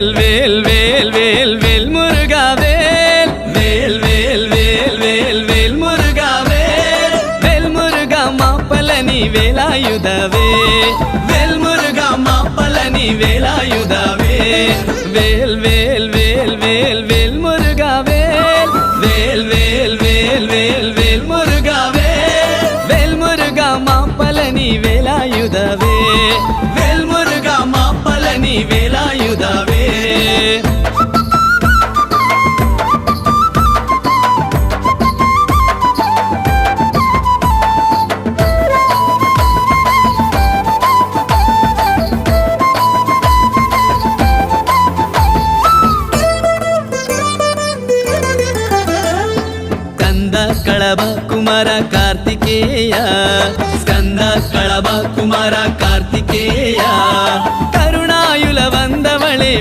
வேல் வேல் வேல் வேல் முருகா வேல் வேல் வேல் வேல் வேல் வேல் முருகா வேல் வேல் முருகா மாப்பலனி வேலாயுதவே வேல் முருகா மாப்பலனி வேலாயுதவே வேல் வேல் வேல் வேல் வேல் முருகா வேல் வேல் வேல் வேல் வேல் வேல் முருகா வேல் வேல் முருகா மாப்பலனி வேலாயுதவே வேல் முருகா மாப்பலனி வேலாயுதவே కళభ కుమార Karthikeya Skanda కళభ కుమార Karthikeya కరుణాయుల వందవళే